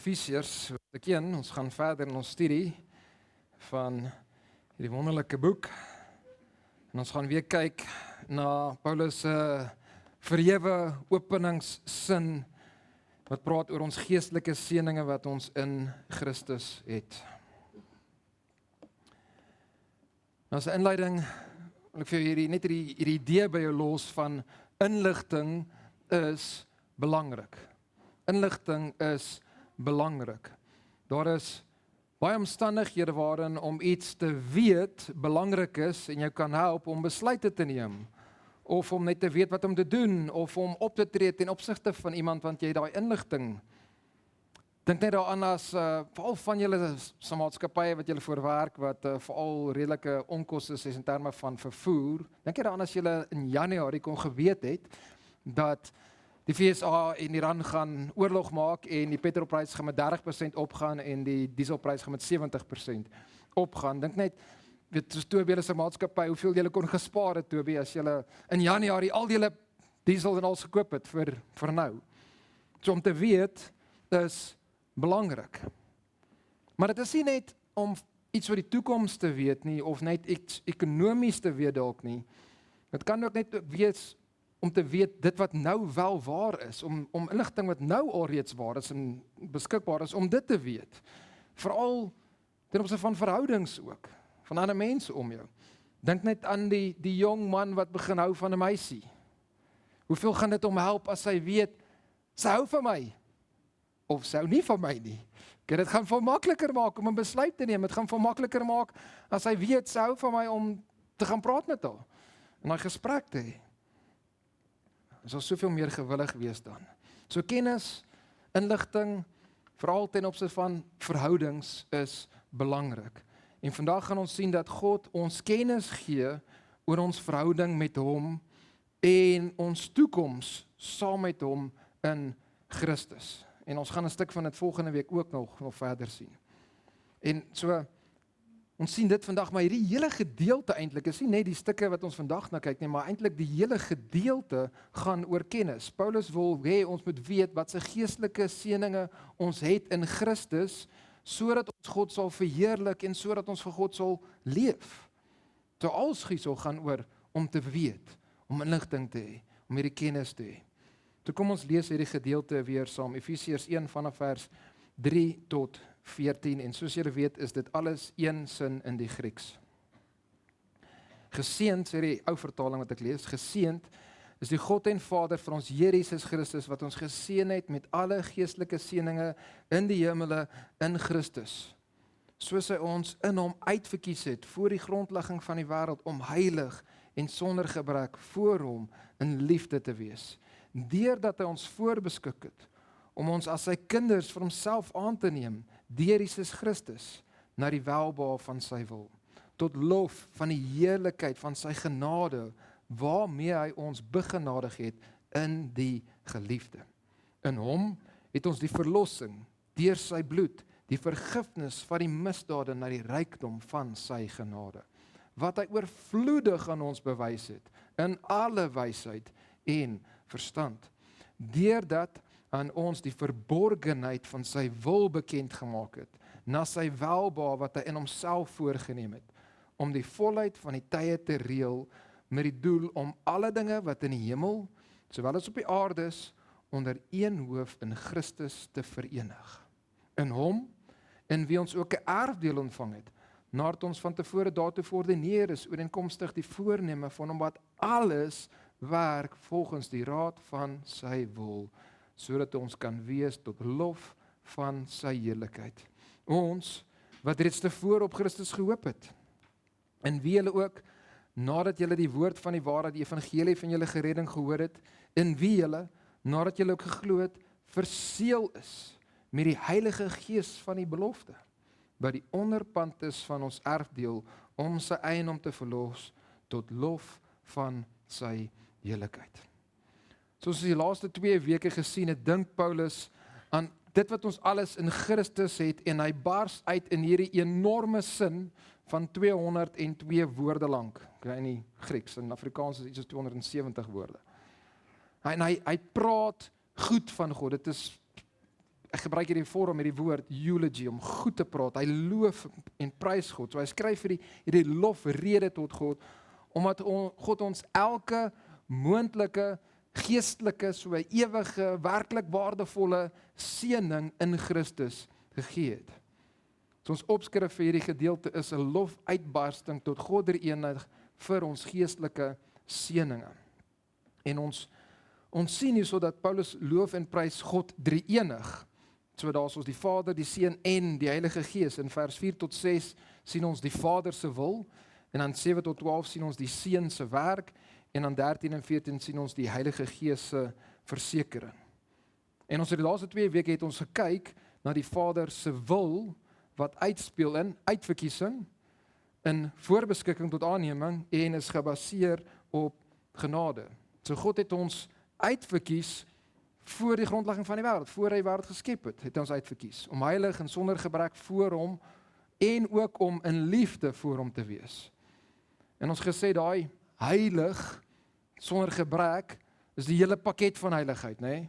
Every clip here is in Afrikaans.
Efesiërs, hoofstuk 1, ons gaan verder in ons studie van hierdie wonderlike boek. En ons gaan weer kyk na Paulus se verhewe openingssin wat praat oor ons geestelike seëninge wat ons in Christus het. Nou as 'n inleiding wil ek vir jou hierdie idee by jou los van inligting is belangrik. Inligting is belangrik. Daar is baie omstandighede waarin om iets te weet belangrik is en jou kan help om besluite te neem of om net te weet wat om te doen of om op te tree ten opsigte van iemand want jy het daai inligting. Dink net daaraan as veral van julle maatskappye wat julle voorwerk wat veral redelike onkoste is in terme van vervoer. Dink jy daaraan as julle in Januarie kon geweet het dat die FSA en Iran gaan oorlog maak en die petrolprys gaan met 30% opgaan en die dieselprys gaan met 70% opgaan. Dink net, weet soos Toby se maatskappy, hoeveel julle kon gespaar het Toby as julle in Januarie al julle diesel en alles gekoop het vir nou. So om te weet is belangrik. Maar dit is nie net om iets oor die toekoms te weet nie of net iets ekonomies te weet dalk nie. Dit kan ook net wees om te weet dit wat nou wel waar is, om inligting wat nou alreeds waar is en beskikbaar is, om dit te weet. Veral ten opsigte van verhoudings ook, van ander mense om jou. Dink net aan die jong man wat begin hou van 'n meisie. Hoeveel gaan dit hom help as hy weet, sy hou van my, of sy hou nie van my nie. Dit gaan vir hom makliker maak om 'n besluit te neem, dit gaan vir hom makliker maak as hy weet, sy hou van my om te gaan praat met haar, en daai gesprek te hê. Dit sal soveel meer gewillig wees dan. So kennis, inligting, veral ten opsigte van verhoudings is belangrik. En vandag gaan ons sien dat God ons kennis gee oor ons verhouding met hom en ons toekoms saam met hom in Christus. En ons gaan 'n stuk van dit volgende week ook nog verder sien. En so ons sien dit vandag, maar hierdie hele gedeelte eintlik is nie net die stukke wat ons vandag na kyk nie, maar eintlik die hele gedeelte gaan oor kennis. Paulus wil hê ons moet weet wat se geestelike seëninge ons het in Christus, sodat ons God sal verheerlik en sodat ons vir God sal leef. So alles hierso gaan oor om te weet, om inligting te hê, om hierdie kennis te hê. So kom ons lees hierdie gedeelte weer saam, Efesiërs 1 vanaf vers 3 tot 14, en soos julle weet is dit alles een sin in die Grieks. Geseënd, sê die ou vertaling wat ek lees, geseënd is die God en Vader van ons Here Jesus Christus, wat ons geseën het met alle geestelike seëninge in die hemele in Christus, soos hy ons in hom uitverkies het voor die grondlegging van die wêreld, om heilig en sonder gebrek voor hom in liefde te wees, deurdat hy ons voorbeskik het, om ons as sy kinders vir homself aan te neem, deur Jesus Christus, na die welbehae van sy wil, tot lof van die heerlikheid van sy genade, waarmee hy ons begenadig het in die geliefde. In hom het ons die verlossing, deur sy bloed, die vergifnis van die misdade na die rykdom van sy genade, wat hy oorvloedig aan ons bewys het, in alle wysheid en verstand, deurdat aan ons die verborgenheid van sy wil bekend gemaak het, na sy welbehae wat hy in homself voorgenem het, om die volheid van die tye te reël, met die doel om alle dinge wat in die hemel, sowel as op die aarde is, onder een hoof in Christus te verenig. In hom, in wie ons ook 'n erfdeel ontvang het, nadat ons van tevore daartoe verordeneer is, ooreenkomstig die voorneme van hom wat alles werk volgens die raad van sy wil, sodat ons kan wees tot lof van sy heerlikheid. Ons, wat reeds tevore op Christus gehoop het, en wie julle ook, nadat julle die woord van die waarheid, die evangelie van julle geredding gehoor het, in wie julle, nadat julle ook geglo het, verseël is met die Heilige Gees van die belofte, by die onderpand is van ons erfdeel, om sy eiendom te verlos, tot lof van sy heerlikheid. Soos die laaste 2 weke gesien het, dink Paulus aan dit wat ons alles in Christus het, en hy bars uit in hierdie enorme sin van 202 woorde lank, in die Grieks, in Afrikaans is iets soos 270 woorde. En hy praat goed van God, dit is ek gebruik hierdie vorm met die woord eulogy, om goed te praat. Hy loof en prys God. So hy skryf hierdie lofrede tot God, omdat God ons elke moontlike, geestelike, so 'n ewige, werklik waardevolle seëning in Christus gegee het. So ons opskrif vir hierdie gedeelte is 'n lofuitbarsting tot God drie-enig vir ons geestelike seëninge. En ons sien hierso dat Paulus loof en prys God drie-enig. So daar's ons die Vader, die Seun en die Heilige Gees. In vers 4 tot 6 sien ons die Vader se wil, en dan 7 tot 12 sien ons die Seun se werk, en dan 13 en 14 sien ons die Heilige Gees se versekering. En ons het die laaste 2 weke het ons gekyk na die Vader se wil, wat uitspeel in uitverkiesing, in voorbeskikking tot aanneming, en is gebaseer op genade. So God het ons uitverkies voor die grondlegging van die wêreld, voor hy die wêreld geskep het ons uitverkies, om heilig en sonder gebrek voor hom, en ook om in liefde voor hom te wees. En ons gesê daai heilig, sonder gebrek, is die hele pakket van heiligheid, nê?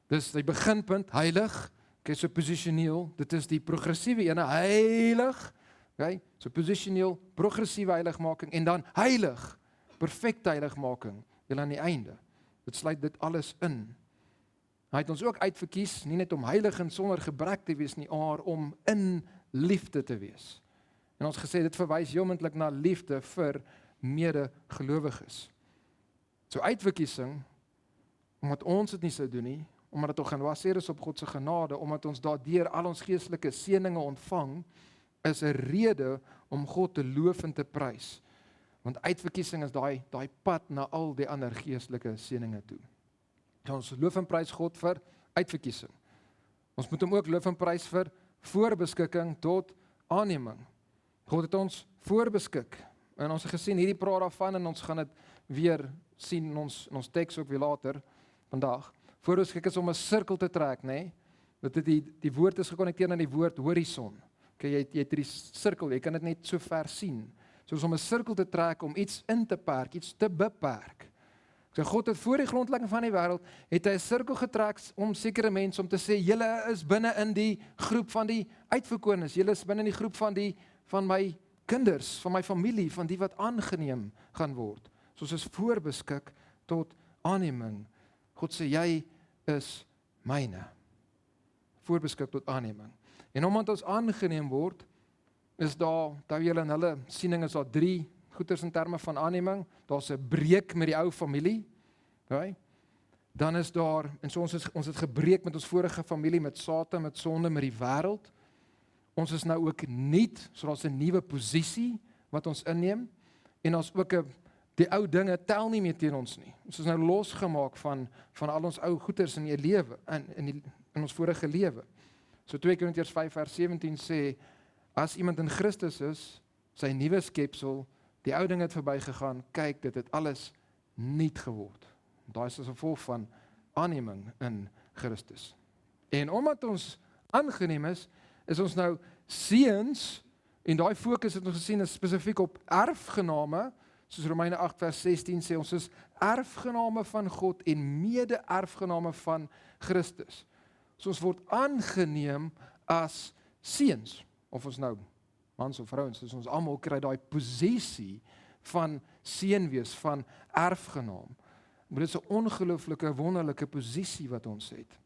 Dis die beginpunt, heilig, okay, so posisioneel, dit is die progressiewe ene, heilig, okay, so posisioneel, progressiewe heiligmaking, en dan heilig, perfekte heiligmaking, en aan die einde. Dit sluit dit alles in. Hy het ons ook uitverkies, nie net om heilig en sonder gebrek te wees nie, maar om in liefde te wees. En ons gesê, dit verwys heelmoontlik na liefde vir medegelowiges. So uitverkiesing, omdat ons dit nie sou doen nie, omdat dit ook gebaseer is op God se genade, omdat ons daardeur al ons geestelike seëninge ontvang, is 'n rede om God te loof en te prys. Want uitverkiesing is daai pad na al die ander geestelike seëninge toe. Ons loof en prys God vir uitverkiesing. Ons moet hom ook loof en prys vir voorbeskikking tot aanneming. God het ons voorbeskik. En ons het gesien, hierdie praat daarvan, en ons gaan dit weer sien in ons teks ook weer later, vandag. Voorbeskik is om 'n sirkel te trek, nê? Dat die woord is gekonnekteer aan die woord horison. Okay, jy het hierdie sirkel, jy kan dit net so ver sien. Soos om 'n sirkel te trek, om iets in te perk, iets te beperk. So God het voor die grondlegging van die wêreld, het hy 'n sirkel getrek om sekere mense om te sê, julle is binne in die groep van die uitverkorenes, julle is binne in die groep van my kinders, van my familie, van die wat aangeneem gaan word. Soos is voorbeskik tot aanneming. God sê, jy is myne. Voorbeskik tot aanneming. En omdat ons aangeneem word, is daar julle in hulle siening is daar 3 goeters in terme van aanneming. Daar's 'n breek met die ou familie. Okay? Dan is daar, en so ons het gebreek met ons vorige familie, met Satan, met sonde, met die wêreld. Ons is nou ook nuut, so daar's 'n nuwe posisie wat ons inneem. En ons ook die ou dinge tel nie meer teen ons nie. Ons is nou losgemaak van al ons ou goeters in die lewe, in ons vorige lewe. So 2 Korintiërs 5 vers 17 sê, as iemand in Christus is, sy nuwe skepsel, die ou dinge het verbygegaan, kyk, dit het alles nuut geword. Daai is as gevolg van aanneming in Christus. En omdat ons aangeneem is ons nou seuns, en daai fokus het ons gesien is spesifiek op erfgename, soos Romeine 8 vers 16 sê, ons is erfgename van God en mede-erfgename van Christus. So ons word aangeneem as seuns, of ons nou mans of vrouens, dus ons almal kry daai posisie van seun wees, van erfgenaam. Maar dit is 'n ongelooflike, wonderlike posisie wat ons het.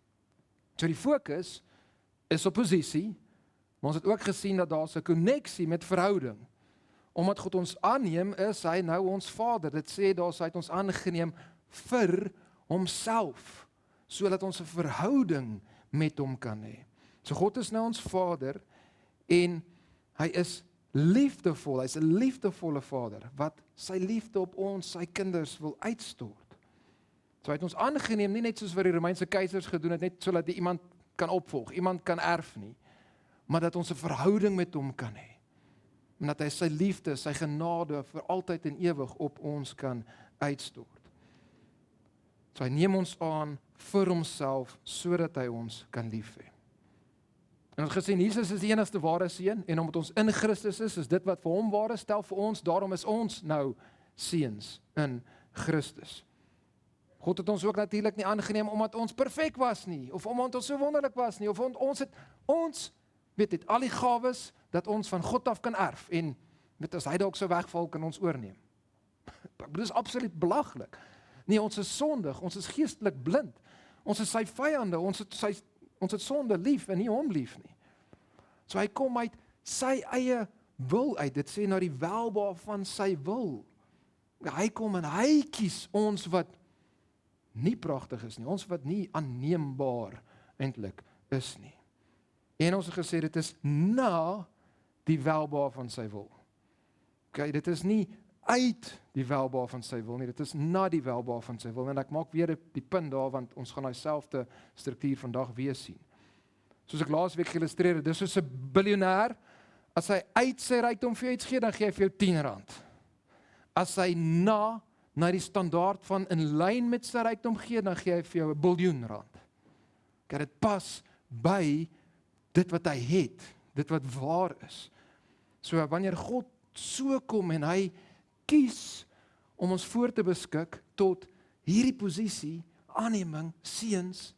So die fokus is op posisie, maar ons het ook gesien dat daar 'n koneksie met verhouding. Omdat God ons aanneem, is hy nou ons Vader. Dit sê daar hy het ons aangeneem vir homself, sodat ons 'n verhouding met hom kan hê. So God is nou ons Vader en hy is liefdevol. Hy's 'n liefdevolle Vader wat sy liefde op ons, sy kinders wil uitstort. So hy het ons aangeneem nie net soos wat die Romeinse keisers gedoen het, net sodat iemand kan opvolg, iemand kan erf nie, maar dat ons 'n verhouding met hom kan hê. En dat hy sy liefde, sy genade vir altyd en ewig op ons kan uitstort. So hy neem ons aan vir homself sodat hy ons kan lief hê. En ons gesien Jesus is die enigste ware seun en omdat ons in Christus is dit wat vir hom ware stel vir ons, daarom is ons nou seuns in Christus. God het ons ook natuurlik nie aangeneem omdat ons perfek was nie, of omdat ons so wonderlik was nie, of ons het al die gawes dat ons van God af kan erf, en as hy dalk so wegval, kan ons oorneem. Dit is absoluut belaglik. Nee, ons is sondig, ons is geestelik blind, ons is sy vyande, ons het sonde lief en nie hom lief nie. So hy kom uit sy eie wil uit, dit sê na die welbehae van sy wil. Hy kom en hy kies ons wat nie pragtig is nie, ons wat nie aanneembaar eintlik is nie. En ons het gesê, dit is na die welbehae van sy wil. Okay, dit is nie uit die welbehae van sy wil nie, dit is na die welbehae van sy wil. En ek maak weer die punt daar, want ons gaan daai selfde struktuur vandag weer sien. Soos ek laasweek geïllustreer het, dis soos 'n biljoenêr, as hy uit sy rykdom vir jou iets gee, dan gee hy vir jou R10. As hy na die standaard van in lyn met sy rykdom gee, dan gee hy vir jou R1 biljoen. Kyk, dit pas by dit wat hy het, dit wat waar is. So wanneer God so kom en hy kies om ons voor te beskik tot hierdie posisie, aanneming, seuns,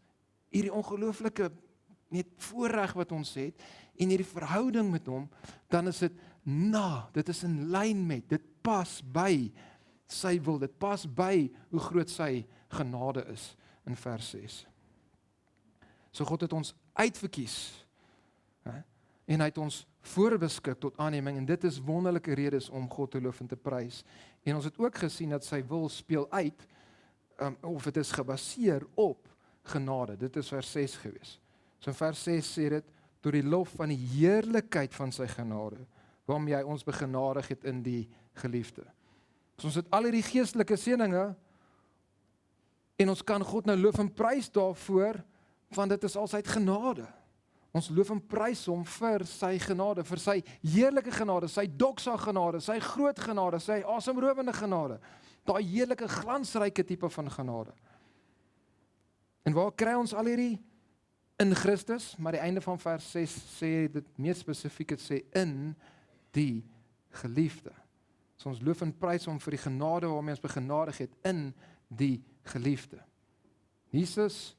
hierdie ongelooflike net voorreg wat ons het, en hierdie verhouding met hom, dan is dit is in lyn met, dit pas by sy wil, dit pas by hoe groot sy genade is, in vers 6. So God het ons uitverkies, en hy het ons voorbeskik tot aanneming, en dit is wonderlike redes om God te loof en te prys. En ons het ook gesien dat sy wil speel uit, of dit is gebaseer op genade. Dit is vers 6 gewees. So in vers 6 sê dit, door die lof van die heerlikheid van sy genade, waarmee hy ons begenadig het in die geliefde. So ons het al hierdie geestelike seëninge, en ons kan God nou loof en prys daarvoor, want dit is altyd genade. Ons loof en prys hom vir sy genade, vir sy heerlike genade, sy doxa genade, sy groot genade, sy asemrowende genade, daai heerlike glansryke tipe van genade. En waar kry ons al hierdie? In Christus, maar die einde van vers 6 sê dit meer spesifiek, het sê in die geliefde. So ons loof en prys hom vir die genade waarmee ons begenadig het in die geliefde. Jesus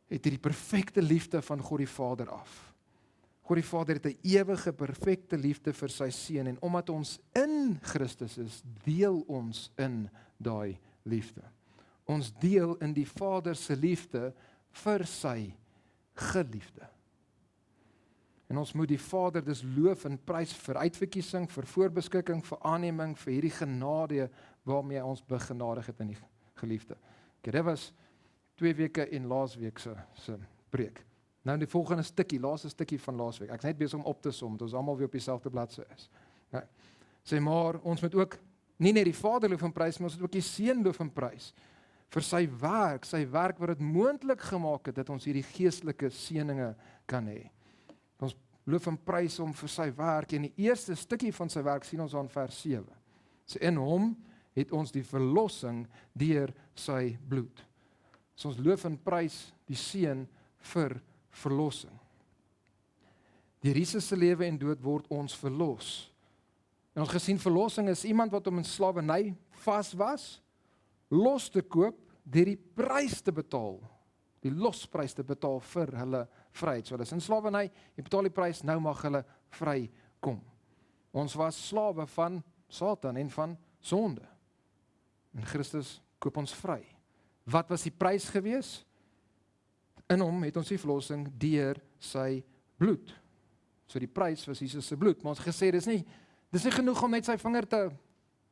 het die perfekte liefde van God die Vader af. God die Vader het 'n ewige perfekte liefde vir sy seun, en omdat ons in Christus is, deel ons in daai liefde. Ons deel in die Vader se liefde vir sy geliefde. En ons moet die Vader dus loof en prys vir uitverkiesing, vir voorbeskikking, vir aanneming, vir hierdie genade waarmee hy ons begenadig het in die geliefde. Dit was 2 weke en laasweek se preek. Nou die volgende stukkie, laaste stukkie van laasweek. Ek is net besig om op te som, dat ons almal weer op dieselfde bladsy is. Ja. Sê maar, ons moet ook nie net die Vader loof en prys, maar ons moet ook die Seun loof en prys vir sy werk wat dit moontlik gemaak het dat ons hierdie geestelike seëninge kan hê. Ons loof en prys hom vir sy werk, en die eerste stukkie van sy werk sien ons aan vers 7. So in hom het ons die verlossing deur sy bloed. So ons loof en prys die Seun vir verlossing. Deur Jesus se lewe en dood word ons verlos. En ons gesien verlossing is iemand wat om in slawerny vas was, los te koop, deur die prys te betaal, die losprys te betaal vir hulle vryheid. So hulle is in slawerny, jy betaal die prys, nou mag hulle vry kom. Ons was slawe van Satan en van sonde. En Christus koop ons vry. Wat was die prys gewees? In hom het ons die verlossing deur sy bloed. So die prys was Jesus se bloed, maar ons gesê dis nie genoeg om net sy vinger te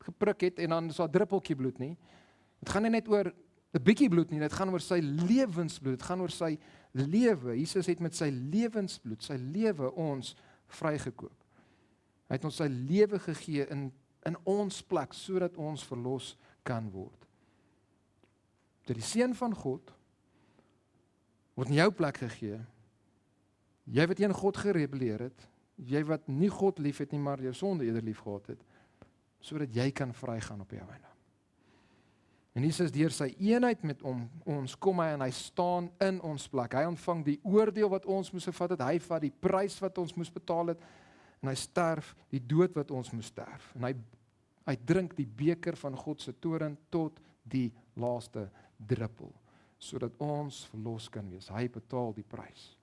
geprik het en dan is daar 'n druppeltjie bloed nie. Dit gaan nie net oor 'n bietjie bloed nie, dit gaan oor sy lewensbloed, dit gaan oor sy lewe. Jesus het met sy lewensbloed, sy lewe ons vrygekoop. Hy het ons sy lewe gegee in ons plek, sodat ons verlos kan word. Dat die Seun van God word in jou plek gegee. Jy wat teen God gerebelleer het, jy wat nie God lief het nie, maar jou sonde eerder lief gehad het, sodat jy kan vrygaan op jou einde. En Jesus deur sy eenheid met ons kom hy en hy staan in ons plek. Hy ontvang die oordeel wat ons moes gevat het, hy vat die prys wat ons moes betaal het, en hy sterf die dood wat ons moes sterf. En hy drink die beker van God se toorn tot die laaste druppel, sodat ons verlos kan wees. Hy betaal die prys.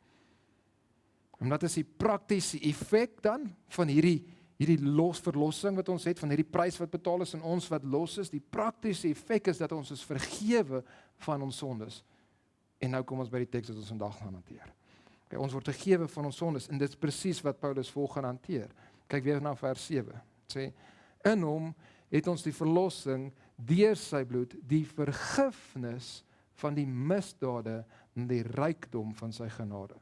En wat is die praktiese effek dan van hierdie verlossing wat ons het, van hierdie prys wat betaal is en ons wat los is? Die praktiese effek is dat ons is vergewe van ons sondes. En nou kom ons by die teks wat ons vandag gaan hanteer. Okay, ons word vergewe van ons sondes en dit is presies wat Paulus volgaan hanteer. Kyk weer na vers 7. Het sê, in hom het ons die verlossing deur sy bloed, die vergifnis van die misdade en die rykdom van sy genade.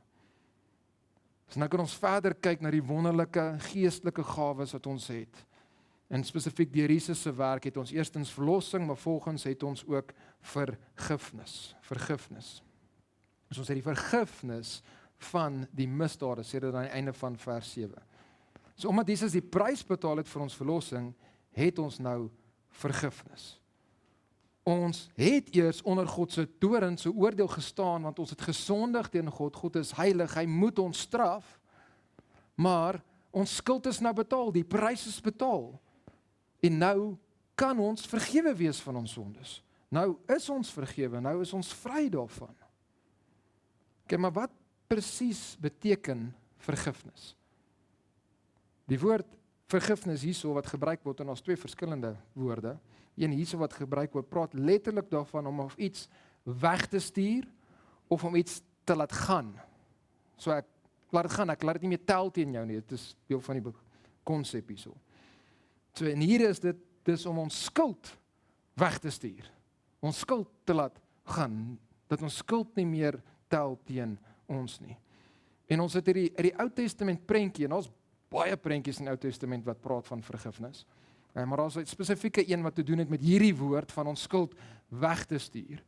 So nou kan ons verder kyk na die wonderlike geestelike gawes wat ons het. En spesifiek deur Jesus se werk het ons eerstens verlossing, maar volgens het ons ook vergifnis. Dus ons het die vergifnis van die misdade, sê dit aan die einde van vers 7. So omdat Jesus die prys betaal het vir ons verlossing, het ons nou vergifnis. Ons het eers onder God se toorn, se oordeel gestaan, want ons het gesondig teen God. God is heilig, hy moet ons straf, maar ons skuld is nou betaal, die prys is betaal. En nou kan ons vergewe wees van ons sondes. Nou is ons vergewe, nou is ons vry daarvan. Okay, maar wat presies beteken vergifnis? Die woord vergifnis hierso wat gebruik word, en ons twee verskillende woorde. Een hierso wat gebruik word, praat letterlik daarvan om of iets weg te stuur of om iets te laat gaan. So ek laat dit gaan, ek laat dit nie meer tel teen jou nie. Dit is deel van die konsep hierso. So en hier is dit dis om ons skuld weg te stuur. Ons skuld te laat gaan, dat ons skuld nie meer tel teen ons nie. En ons het hierdie Ou Testament prentjie, en daar's baie prentjies in die Ou Testament wat praat van vergifnis. Maar daar's 'n spesifieke een wat te doen het met hierdie woord van ons skuld weg te stuur.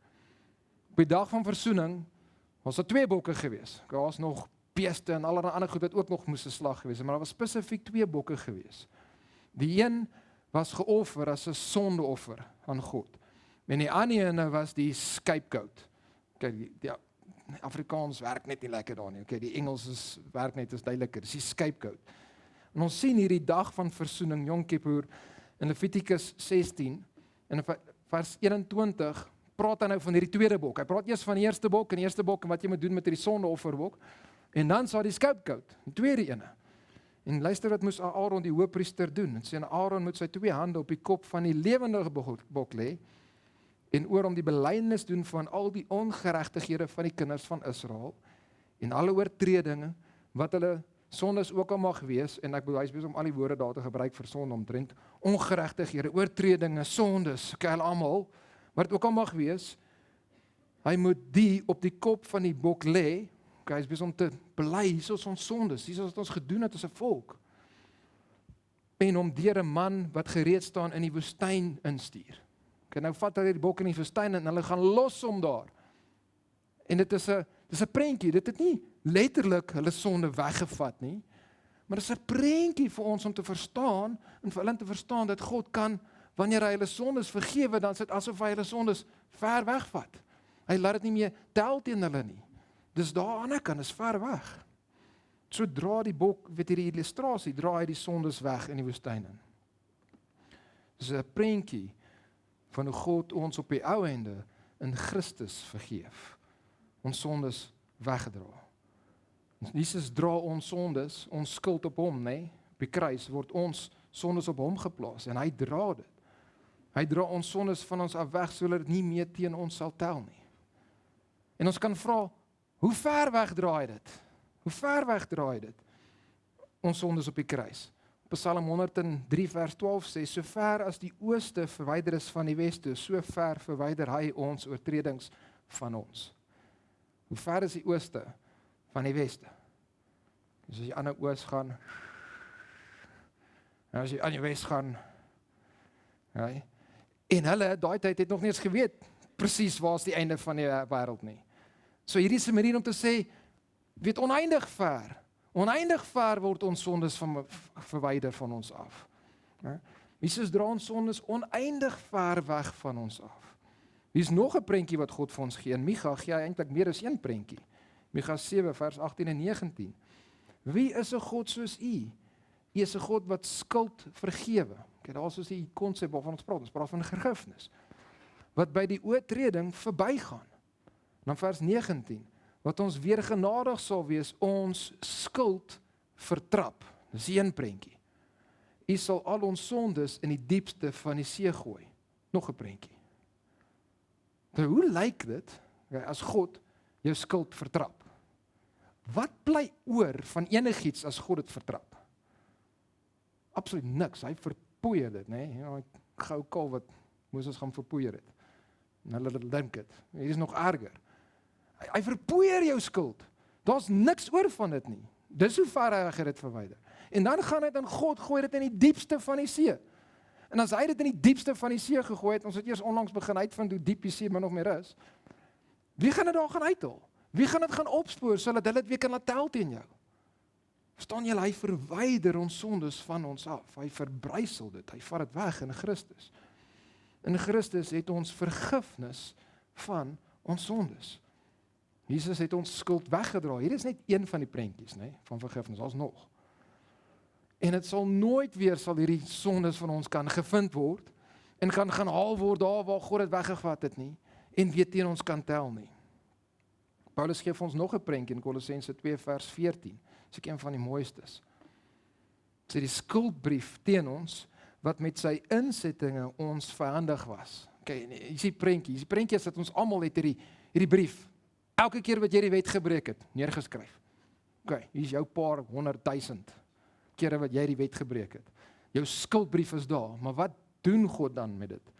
Op die dag van versoening was daar 2 bokke gewees. Daar's nog beeste en allerlei ander goed wat ook nog moes geslag gewees het, maar daar was spesifiek 2 bokke gewees. Die een was geoffer as 'n sondeoffer aan God. En die ander ene was die scapegoat. Kyk, die Afrikaans werk net nie lekker daar nie. Okay, die Engels werk net is duideliker. Dis die scapegoat. En ons sien hierdie dag van versoening, Yom Kippur, in Levitikus 16, en in vers 21, praat hy nou van hierdie tweede bok. Hy praat eers van die eerste bok, en wat jy moet doen met hierdie sondeofferbok, en dan sal die scapegoat, die tweede ene. En luister wat moes Aaron die hoëpriester doen. En sê Aaron moet sy 2 hande op die kop van die lewendige bok lê, en oor hom die belydenis doen van al die ongeregtighede van die kinders van Israel, en alle oortredinge, wat hulle sondes ook al mag wees, en ek bewys om al die woorde daar te gebruik vir sonde omtrent, ongeregtighede, oortredinge, sondes, hulle almal, wat het ook al mag wees, hy moet die op die kop van die bok lê, hy is besig om te bely, hier is ons sondes, hier is wat ons gedoen het as 'n volk, en om deur 'n man wat gereed staan in die woestyn instuur. Okay, nou vat hulle die bok in die woestyn en hulle gaan los hom daar. En dit is 'n prentjie, dit het nie letterlik hulle sonde weggevat nie, maar dit is 'n prentjie vir ons om te verstaan, en vir hulle te verstaan dat God kan, wanneer hy hulle sondes vergewe, dan is dit asof hy hulle sondes ver wegvat. Hy laat dit nie meer tel teen hulle nie. Dis daar aan die ander kant, is ver weg. So dra die bok, hierdie illustrasie, dra hy die sondes weg in die woestyn in. Dis 'n prentjie van hoe God ons op die ou ende in Christus vergeef. Ons sondes weggedra. Jesus dra ons sondes, ons skuld op hom, nee? Op die kruis word ons sondes op hom geplaas en hy dra dit. Hy dra ons sondes van ons af weg sodat dit nie meer teen ons sal tel nie. En ons kan vra, hoe ver weg draai dit? Hoe ver weg draai dit? Ons sondes op die kruis. Psalm 103 vers 12 sê, so ver as die ooste verwyder is van die weste, so ver verwyder hy ons oortredings van ons. Hoe ver is die ooste van die weste? Dus as jy aan die oos gaan, en as jy aan die wes gaan, en hulle, daai tyd het nog nie eens geweet, presies waar is die einde van die wêreld nie. So hierdie is 'n manier om te sê, weet oneindig ver word ons sondes verwyder van ons af. Jesus dra ons sondes oneindig ver weg van ons af. Hier is nog 'n prentjie wat God vir ons gee. In Micha gee hy eintlik meer as een prentjie. Micha 7 vers 18 en 19. Wie is 'n God soos U? U is 'n God wat skuld vergewe. Kyk, daar is die konsep waarvan ons praat van vergifnis. wat by die oortreding verbygaan. Dan vers 19, wat ons weer genadig sal wees, ons skuld vertrap. Dis die een prentjie. U sal al ons sondes in die diepste van die see gooi. Nog 'n prentjie. Nou, hoe lyk dit as God jou skuld vertrap? Wat bly oor van enigiets as God dit vertrap? Absoluut niks. Hy verpoeier dit, né? Ja, gou kal wat Moses gaan verpoeier het. En hulle dink dit. Hier is nog erger. Hy verpoeier jou skuld. Daar's niks oor van dit nie. Dis hoe ver hy dit verwyder. En dan gaan hy dan God gooi dit in die diepste van die see. En as hy dit in die diepste van die see gegooi het, ons het eers onlangs begin uitvind hoe diep die see min of meer is. Wie gaan dit daar gaan uithaal? Wie gaan dit gaan opspoor sodat hulle dit weer kan laat tel teen jou? Verstaan julle, hy verwyder ons sondes van ons af. Hy verbrysel dit. Hy vat dit weg in Christus. In Christus het ons vergifnis van ons sondes. Jesus het ons skuld weggedra. Hier is net een van die prentjies, né, van vergifnis, daar's nog. En dit sal nooit weer sal hierdie sondes van ons kan gevind word en kan gaan haal word daar waar God dit weggevat het nie en weer teen ons kan tel nie. Paulus gee vir ons nog 'n prentjie in Kolossense 2 vers 14. Dis een van die mooistes. Sê die skuldbrief teen ons wat met sy insettinge ons vyandig was. Okay, hier is die prentjie. Die prentjie is dat ons almal het hierdie brief. Elke keer wat jy die wet gebreek het, neergeskryf. Okay, hier is jou paar 100,000 kere wat jy die wet gebreek het. Jou skuldbrief is daar, maar wat doen God dan met dit?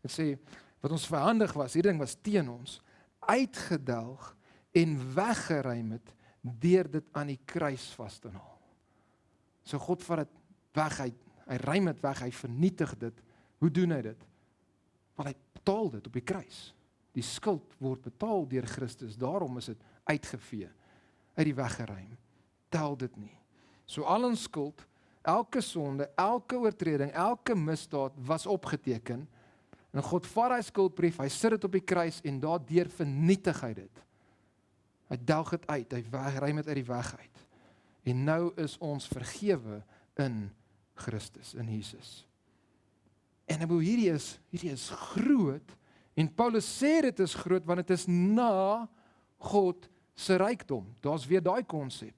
Dit sê, wat ons vyandig was, hierdie ding was teen ons, uitgedelg en weggeruim het, deur dit aan die kruis vas te haal. So God vat dit weg, hy ruim dit weg, hy vernietig dit. Hoe doen hy dit? Want hy betaal dit op die kruis. Die skuld word betaal deur Christus, daarom is dit uitgevee, uit die weg geruim. Tel dit nie. So al ons skuld, elke sonde, elke oortreding, elke misdaad was opgeteken, en God vat hy skuldbrief, hy sit dit op die kruis, en daardeur vernietig hy dit. Hy delg dit uit, hy ruim dit uit die weg uit. En nou is ons vergewe in Christus, in Jesus. En hierdie is groot, en Paulus sê dit is groot, want dit is na God se rykdom. Daar's weer daai konsep.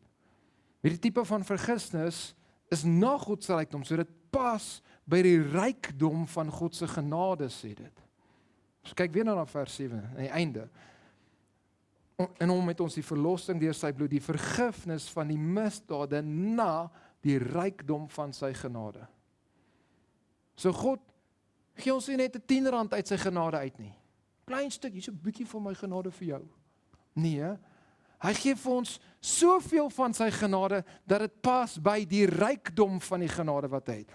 Hierdie tipe van vergifnis is na God se rykdom, so dit pas by die rykdom van God se genade, sê dit. So kyk weer na vers 7, aan die einde. En hom het ons die verlossing deur sy bloed, die vergifnis van die misdade na die rykdom van sy genade. So God gee ons nie net 'n R10 uit sy genade uit nie. Klein stuk, hier's 'n bietjie van my genade vir jou. Nee, hy gee vir ons soveel van sy genade, dat dit pas by die rykdom van die genade wat hy het.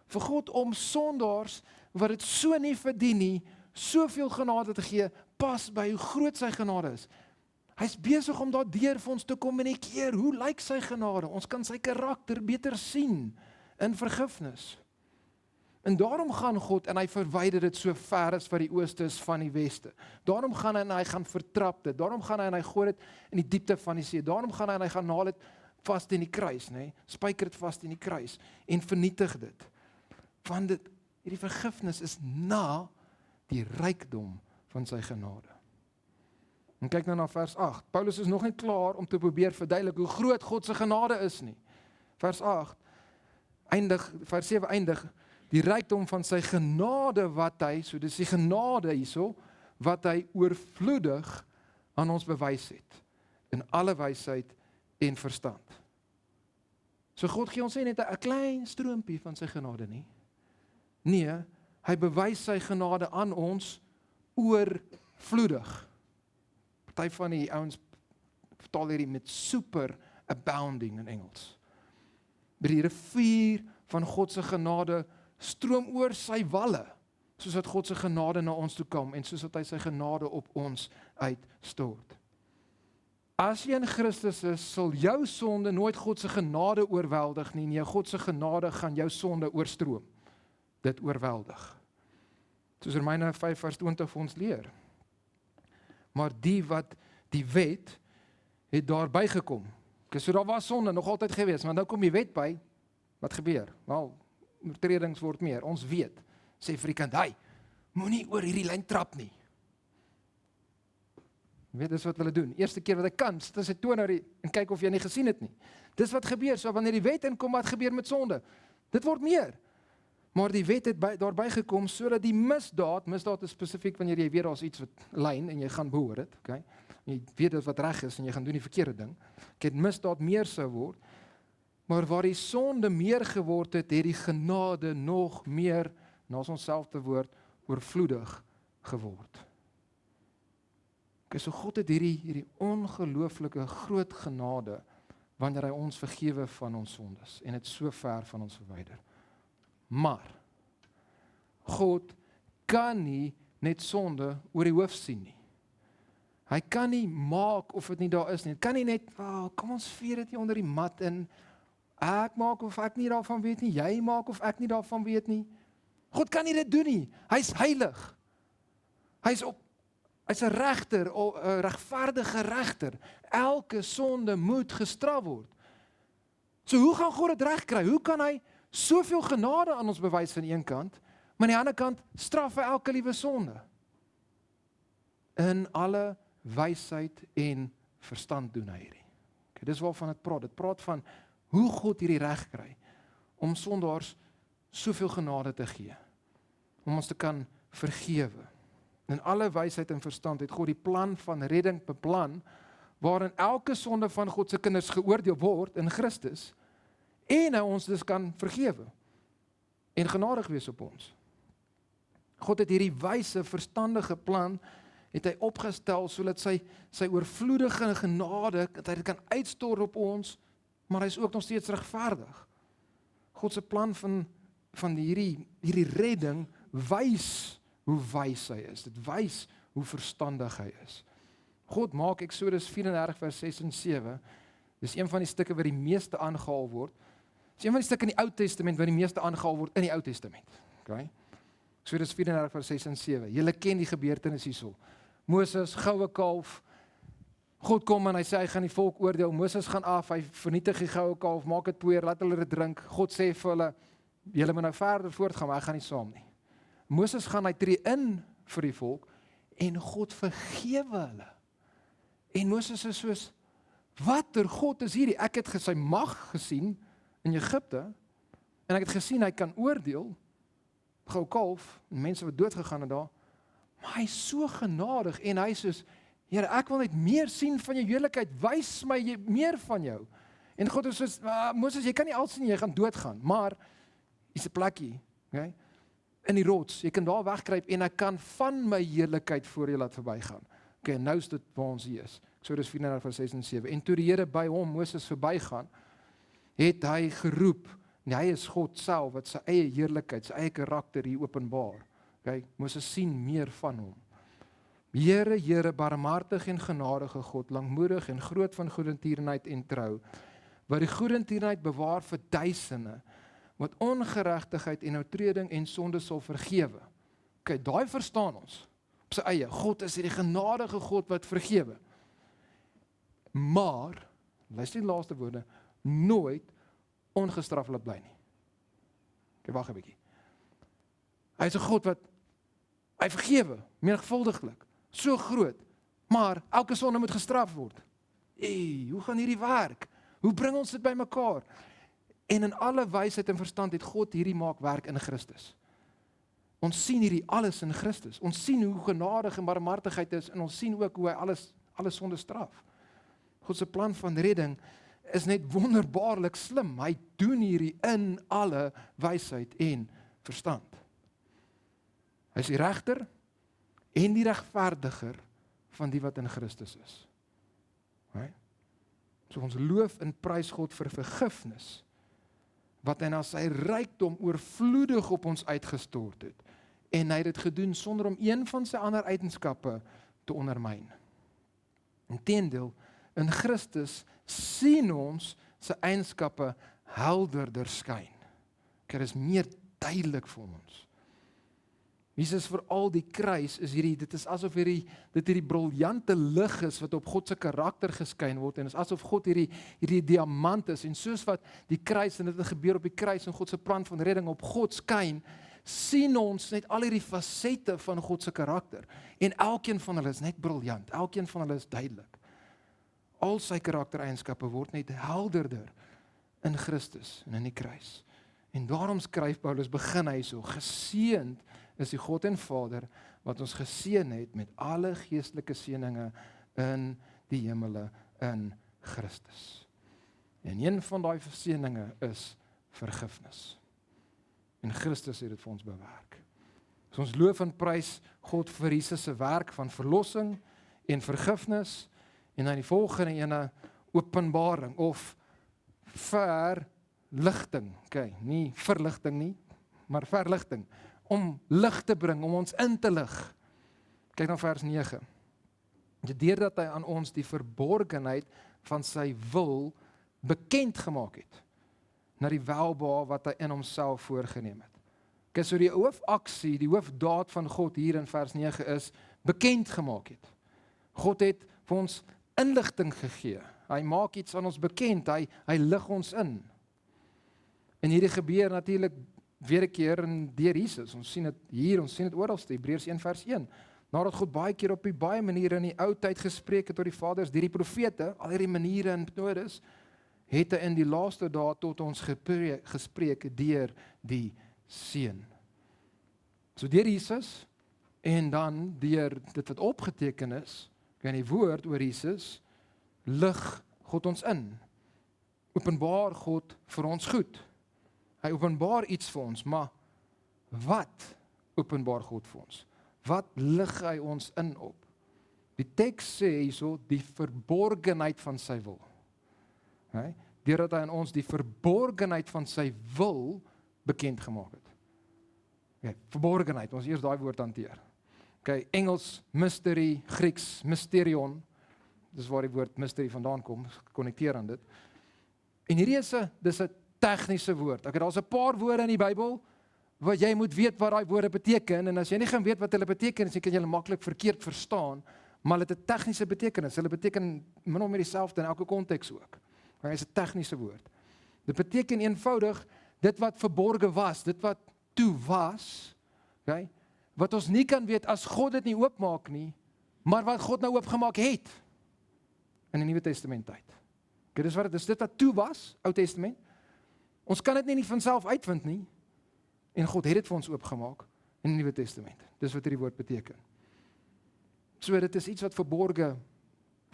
Vir God om sondaars, wat dit so nie verdien nie, soveel genade te gee, pas by hoe groot sy genade is. Hy's besig om daardeur vir ons te kommunikeer, hoe lyk sy genade? Ons kan sy karakter beter sien in vergifnis. En daarom gaan God en hy verwyder dit so ver as wat die ooste is van die weste. Daarom gaan hy en hy gaan vertrap dit. Daarom gaan hy en hy gooi dit in die diepte van die see. Daarom gaan hy en hy gaan naal dit vas in die kruis, nê? Spyker dit vas in die kruis en vernietig dit. Want hierdie vergifnis is na die rykdom van sy genade. En kyk nou na vers 8. Paulus is nog nie klaar om te probeer verduidelik hoe groot God se genade is nie. Vers 8 vers 7 eindig die rykdom van sy genade wat hy, so dis die genade hierso, wat hy oorvloedig aan ons bewys het, in alle wysheid en verstand. So God gee ons nie net 'n klein stroompie van sy genade nie. Nee, hy bewys sy genade aan ons oorvloedig. Party van die ouens vertaal hierdie met super abounding in Engels. By die rivier van God se genade stroom oor sy walle, soos wat God se genade na ons toe kom, en soos wat hy sy genade op ons uitstort. As jy in Christus is, sal jou sonde nooit God se genade oorweldig nie, nee, God se genade gaan jou sonde oorstroom, dit oorweldig. Soos Romeine 5 vers 20 vir ons leer. Maar die wat die wet, het daarby gekom. So daar was sonde nog altyd gewees, maar nou kom die wet by, wat gebeur? Wel, oortredings word meer, ons weet, sê vir die kind, hy, moenie oor hierdie lyn trap nie. Jy weet, dis wat hulle doen. Eerste keer wat hy kan, sit sy toon uit en kyk of jy nie gesien het nie. Dis wat gebeur, so wanneer die wet inkom, wat gebeur met sonde? Dit word meer. Maar die wet het daarby gekom, sodat die misdaad is spesifiek wanneer jy weet daar's iets wat lyn, en jy gaan behoor het, okay? Jy weet dit wat reg is, en jy gaan doen die verkeerde ding. Het misdaad meer sou word, maar waar die sonde meer geword het, het die genade nog meer, na onsselfde woord, oorvloedig geword. Okay, so God het hierdie ongelooflike groot genade, wanneer hy ons vergewe van ons sondes, en het so ver van ons verwyder. Maar, God kan nie net sonde oor die hoof sien nie. Hy kan nie maak of dit nie daar is nie. Hy kan nie net, kom ons vier dit hier onder die mat in, ek maak of ek nie daarvan weet nie, jy maak of ek nie daarvan weet nie. God kan nie dit doen nie. Hy's heilig. Hy's 'n regter, 'n regverdige regter. Elke sonde moet gestraf word. So hoe gaan God dit regkry? Hoe kan hy soveel genade aan ons bewys aan die een kant, maar aan die ander kant straf hy elke liewe sonde? In alle wysheid en verstand doen hy hierdie. Okay, dis waarvan dit praat. Dit praat van hoe God hierdie reg kry om sondaars soveel genade te gee, om ons te kan vergewe. In alle wysheid en verstand het God die plan van redding beplan, waarin elke sonde van God se kinders geoordeel word in Christus, en hy ons dus kan vergewe, en genadig wees op ons. God het hierdie wyse, verstandige plan, het hy opgestel, sodat sy oorvloedige genade, dat hy dit kan uitstort op ons, maar hy is ook nog steeds regverdig. God se plan van hierdie redding, wys hoe wys hy is. Dit wys hoe verstandig hy is. God maak Eksodus 34 vers 6 en 7, dis een van die stukke wat die meeste aangehaal word. Dis een van die stukke in die Ou Testament wat die meeste aangehaal word in die Ou Testament. Okay? Eksodus 34 vers 6 en 7. Julle ken die gebeurtenis hierso. Moses, goue kalf. God kom en hy sê hy gaan die volk oordeel. Moses gaan af, hy vernietig die goue kalf, maak dit poeier, laat hulle dit drink. God sê vir hulle, julle moet nou verder voortgaan, maar ek gaan nie saam nie. Moses gaan, hy tree in vir die volk, en God vergewe hulle. En Moses is soos, watter God is hierdie? Ek het sy mag gesien in Egipte, en ek het gesien hy kan oordeel, goue kalf, mense wat dood gegaan het daar, maar hy is so genadig, en hy is soos, Here, ek wil net meer sien van jou heerlikheid, wys my meer van jou. En God is soos, Moses, jy kan nie al sien, jy gaan doodgaan, maar, hier's 'n plekkie, okay? In die rots, jy kan daar wegkruip, en ek kan van my heerlikheid voor jou laat verbygaan. Okay, nou is dit waar ons hier is. Eksodus 34 vers 6 en 7. En toe die Here by hom, Moses, verbygaan, het hy geroep, en hy is God self, wat sy eie heerlikheid, sy eie karakter hier openbaar. Okay, Moses sien meer van hom. Here, Here, barmhartig en genadige God, langmoedig en groot van goedertierenheid en trou, wat die goedertierenheid bewaar vir duisende, wat ongeregtigheid en oortreding en sonde sal vergewe. Okay, daai verstaan ons op sy eie. God is hierdie genadige God wat vergewe. Maar, luister die laaste woorde, nooit ongestraf laat bly nie. Okay, wag 'n bietjie. Hy is 'n God wat hy vergewe, menigvuldiglik, so groot, maar elke sonde moet gestraf word. Hoe gaan hierdie werk? Hoe bring ons dit bymekaar? En in alle wysheid en verstand het God hierdie maak werk in Christus. Ons sien hierdie alles in Christus. Ons sien hoe genadig en barmhartigheid is, en ons sien ook hoe hy alles sonde straf. God se plan van redding is net wonderbaarlik slim. Hy doen hierdie in alle wysheid en verstand. Hy is die regter en die regverdiger van die wat in Christus is. Right? So ons loof en prys God vir vergifnis, wat hy na sy rykdom oorvloedig op ons uitgestort het. En hy het dit gedoen sonder om een van sy ander eienskappe te ondermyn. Inteendeel, in Christus sien ons sy eienskappe helderder skyn. Dit is meer duidelik vir ons. Jesus vir al die kruis is dit is asof dit hierdie briljante lig is wat op God se karakter geskyn word, en is asof God hierdie diamant is, en soos wat die kruis, en dit het gebeur op die kruis, en God se plan van redding op God skyn, sien ons net al hierdie fasette van God se karakter. En elkeen van hulle is net briljant, elkeen van hulle is duidelik. Al sy karaktereienskappe word net helderder in Christus en in die kruis. En daarom skryf Paulus, begin hy so, geseënd is die God en Vader, wat ons geseën het met alle geestelike seëninge in die hemele in Christus. En een van daai seëninge is vergifnis. En Christus het dit vir ons bewerk. So ons loof en prys God vir Jesus se werk van verlossing en vergifnis, en dan die volgende ene, openbaring of verligting. Okay, nie verligting nie, maar verligting. Om lig te bring, om ons in te lig. Kyk na vers 9. Deurdat hy aan ons die verborgenheid van sy wil bekend gemaak het, na die welbehae wat hy in homself voorgenem het. Okay, so die hoofaksie, die hoofdaad van God hier in vers 9 is, bekend gemaak het. God het vir ons inligting gegee. Hy maak iets aan ons bekend, hy lig ons in. En hierdie gebeur natuurlik weer 'n keer deur Jesus. Ons sien dit hier, ons sien dit oralste, Hebreërs 1 vers 1. Nadat God baie keer op baie maniere in die ou tyd gespreek het tot die vaders, deur die profete, al hierdie maniere en metodes, het hy in die laaste dae tot ons gespreek deur die Seun. So deur Jesus, en dan deur dit wat opgeteken is, in die woord oor Jesus, lig God ons in. Openbaar God vir ons goed. Hy openbaar iets vir ons, maar wat openbaar God vir ons? Wat lig hy ons in op? Die teks sê hierso, die verborgenheid van sy wil. Deurdat hy aan ons die verborgenheid van sy wil bekend gemaak het. Okay, verborgenheid, ons eers daai woord hanteer. Okay, Engels, mystery, Grieks, mysterion, dis waar die woord mystery vandaan kom, gekonnekteer aan dit. En hierdie is 'n tegniese woord. Okay, daar's 'n paar woorde in die Bybel, wat jy moet weet wat daai woorde beteken, en as jy nie gaan weet wat hulle beteken, dan kan jy hulle maklik verkeerd verstaan, maar hulle het 'n tegniese betekenis. Hulle beteken min of meer dieselfde in elke konteks ook. Dit is 'n tegniese woord. Dit beteken eenvoudig dit wat verborge was, dit wat toe was, okay? Wat ons nie kan weet as God dit nie oopmaak nie, maar wat God nou oopgemaak het in die Nuwe Testament tyd. Okay, dis dit wat toe was, Ou Testament. Ons kan dit nie van self uitvind nie, en God het dit vir ons oopgemaak in die Nuwe Testament. Dis wat hierdie woord beteken. So dit is iets wat verborge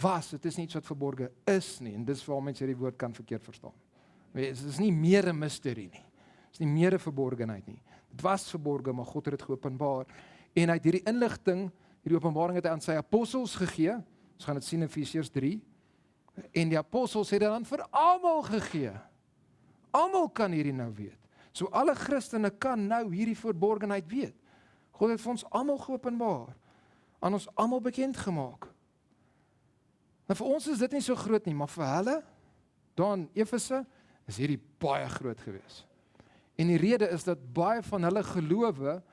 was, dit is nie iets wat verborge is nie, en dis waar mense hierdie woord kan verkeerd verstaan. Dit is nie meer 'n mysterie nie. Dit is nie meer 'n verborgenheid nie. Dit was verborge, maar God het dit geopenbaar. En hy het hierdie inligting, hierdie openbaring het hy aan sy apostels gegee. Ons gaan dit sien in Efesiërs 3. En die apostels het dit dan vir almal gegee. Almal kan hierdie nou weet. So alle Christene kan nou hierdie verborgenheid weet. God het vir ons almal geopenbaar, aan ons almal bekend gemaak. Nou vir ons is dit nie so groot nie, maar vir hulle, daar in Efese, is hierdie baie groot gewees. En die rede is dat baie van hulle gelowe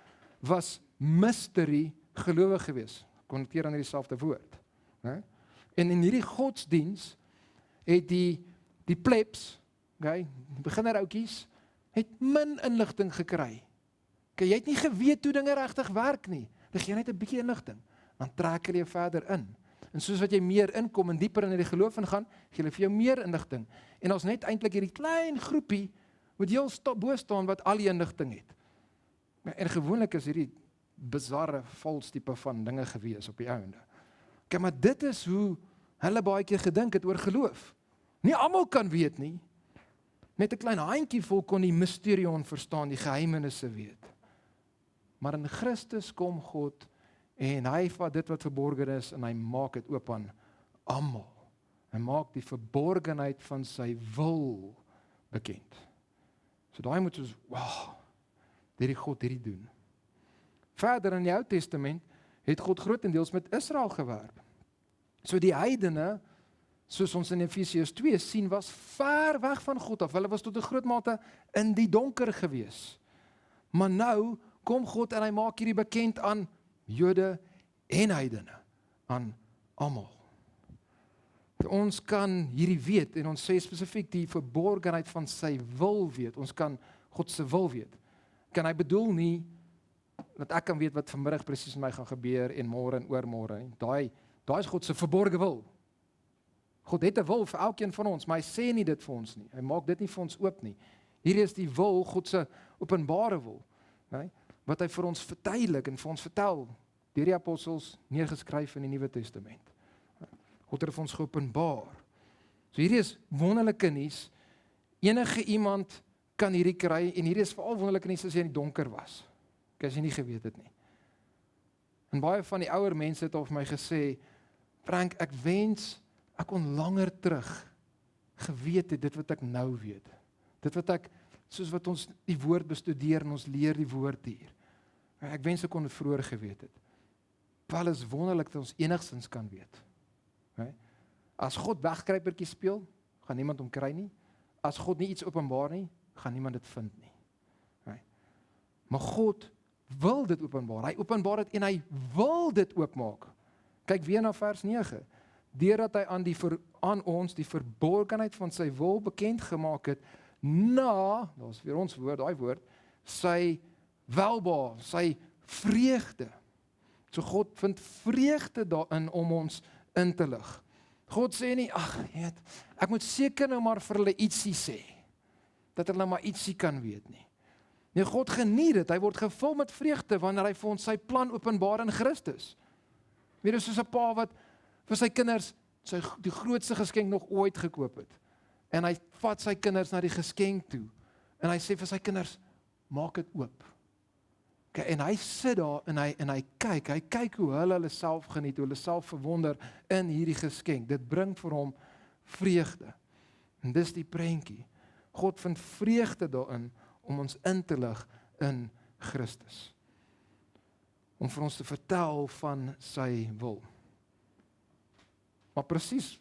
was mystery gelowe gewees. Konnekteer aan dieselfde woord. En in hierdie godsdiens het die plebs, die beginneroutjies, het min inligting gekry. Jy het nie geweet hoe dinge regtig werk nie. Dan gee jy net 'n bietjie inligting, dan trek hulle jou verder in. En soos wat jy meer inkom en dieper in die geloof ingaan, gee hulle vir jou meer inligting. En ons net eintlik hierdie klein groepie wat heel bo staan wat al die inligting het. En gewoonlik is hierdie bizarre, vals tipe van dinge gewees op die einde. Kyk, maar dit is hoe hulle baie keer gedink het oor geloof. Nie almal kan weet nie. Net 'n klein handjie vol kon die mysterion verstaan, die geheimenisse weet. Maar in Christus kom God en hy vat dit wat verborgen is en hy maak dit oop aan almal. Hy maak die verborgenheid van sy wil bekend. So daai moet ons, wow, hierdie God hierdie doen. Verder in die Ou Testament het God grootendeels met Israel gewerk. So die heidene, soos ons in Efesiërs 2 sien, was ver weg van God af. Hulle was tot 'n groot mate in die donker gewees. Maar nou kom God en hy maak hierdie bekend aan Jode en heidene, aan almal. Ons kan hierdie weet en ons sê spesifiek die verborgenheid van sy wil weet. Ons kan God se wil weet. Kan hy bedoel nie dat ek kan weet wat vanmiddag presies met my gaan gebeur en môre en oormôre nie. Daai is God se verborgde wil. God het 'n wil vir elkeen van ons, maar hy sê nie dit vir ons nie. Hy maak dit nie vir ons oop nie. Hierdie is die wil, God se openbare wil, né? Wat hy vir ons verduidelik en vir ons vertel deur die apostels neergeskryf in die Nuwe Testament. God het vir ons geopenbaar. So hierdie is wonderlike nuus. Enige iemand kan hierdie kry en hierdie is veral wonderlike nuus as jy in die donker was. As jy nie geweet het nie. En baie van die ouer mense het al vir my gesê, Frank, ek wens ek kon langer terug geweet het dit wat ek nou weet. Dit wat ek, soos wat ons die woord bestudeer en ons leer die woord hier. Ek wens ek kon dit vroeër geweet het. Wel is wonderlik dat ons enigstens kan weet. As God wegkruipertjie speel, gaan niemand hom kry nie. As God nie iets openbaar nie, gaan niemand dit vind nie. Maar God wil dit openbaar. Hy openbaar dit en hy wil dit oopmaak. Kyk weer na vers 9. Deurdat hy aan ons die verborgenheid van sy wil bekend gemaak het, daar's weer ons woord, daai woord, sy welbehae, sy vreugde. So God vind vreugde daarin om ons in te lig. God sê nie, ek moet seker nou maar vir hulle ietsie sê, dat hulle maar ietsie kan weet nie. Nee, God geniet dit, hy word gevul met vreugde wanneer hy vir ons sy plan openbaar in Christus. Weer soos 'n pa wat vir sy kinders die grootste geskenk nog ooit gekoop het. En hy vat sy kinders na die geskenk toe. En hy sê vir sy kinders, maak dit oop. Okay, en hy sit daar en hy kyk hoe hulle self geniet, hoe hulle self verwonder in hierdie geskenk. Dit bring vir hom vreugde. En dis die prentjie. God vind vreugde daarin om ons in te lig in Christus. Om vir ons te vertel van sy wil. Maar presies,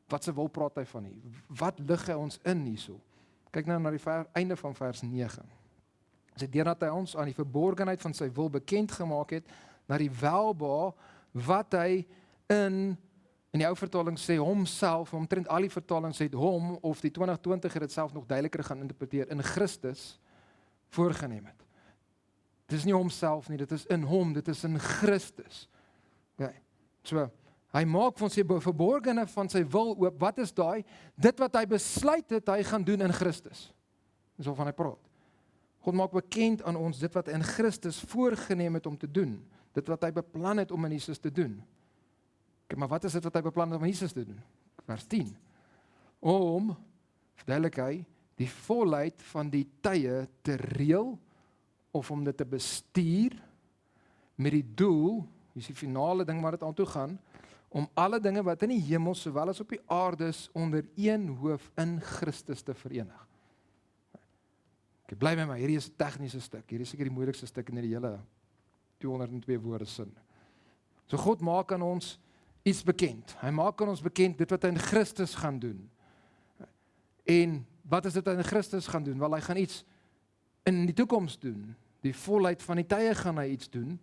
wat se wil praat hy van hier? Wat lig hy ons in hierso? Kyk nou na die einde van vers 9. Sy deurdat hy ons aan die verborgenheid van sy wil bekend gemaak het, na die welbehae wat hy in die ou vertaling sê homself, omtrent al die vertalings sê hom, of die 2020 het dit self nog duideliker gaan interpreteer, in Christus voorgeneem het. Dit is nie homself nie, dit is in hom, dit is in Christus. Ja, so, hy maak van sy verborgene van sy wil oop, wat is daai? Dit wat hy besluit het, hy gaan doen in Christus. Dis waarvan hy praat. God maak bekend aan ons dit wat hy in Christus voorgeneem het om te doen, dit wat hy beplan het om in Jesus te doen. Okay, maar wat is dit wat hy beplan het om in Jesus te doen? Vers 10. Om, verduidelik hy, die volheid van die tye te reël, of om dit te bestuur, met die doel, dis die finale ding waar dit aan toe gaan, om alle dinge wat in die hemel sowel as op die aarde is, onder een hoof in Christus te verenig. Okay, bly by my, hierdie is 'n tegniese stuk, hierdie is seker die moeilikste stuk in die hele 202 woorde sin. So God maak aan ons iets bekend. Hy maak aan ons bekend dit wat hy in Christus gaan doen. En wat is dit in Christus gaan doen? Wel, hy gaan iets in die toekoms doen. Die volheid van die tye gaan hy iets doen.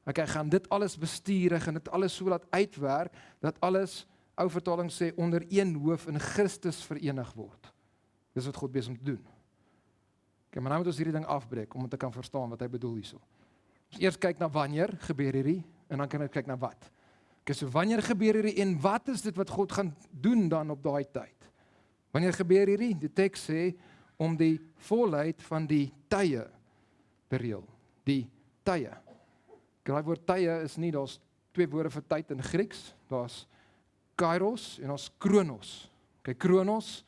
Hy gaan dit alles bestuur, hy gaan dit alles so laat uitwerk, dat alles, ou vertaling sê, onder een hoof in Christus verenig word. Dis wat God besig om te doen. Okay, maar nou moet ons hierdie ding afbreek, om te kan verstaan wat hy bedoel hierso. Ons eers kyk na wanneer gebeur hierdie, en dan kan ons kyk na wat. Okay, so wanneer gebeur hierdie, en wat is dit wat God gaan doen dan op daai tyd? Wanneer gebeur hierdie? Die teks sê, om die volheid van die tye te reël. Die tye. Die woord tye is nie, daar's twee woorde vir tyd in Grieks, daar's kairos en daar's kronos. Okay, kronos,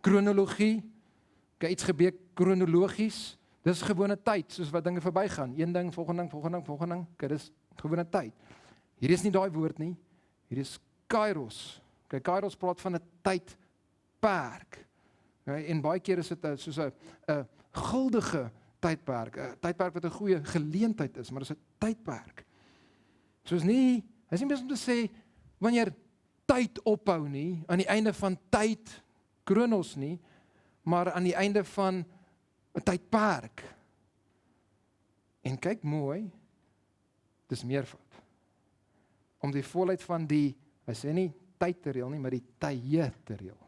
kronologie, okay, iets gebeur kronologies, dis gewone tyd, soos wat dinge verbygaan, een ding, volgende ding, okay, dis gewone tyd. Hier is nie daai woord nie, hier is kairos. Okay, kairos praat van 'n tydperk. Okay, en baie keer is dit soos 'n guldige tydperk, 'n tydperk wat 'n goeie geleentheid is, maar dit is 'n tydperk. Soos nie, hy is nie besig om te sê, wanneer tyd ophou nie, aan die einde van tyd, kronos nie, maar aan die einde van 'n tydperk. En kyk mooi, dis meervoud. Om die volheid van die, hy sê nie tyd te reël nie, maar die tye te reël.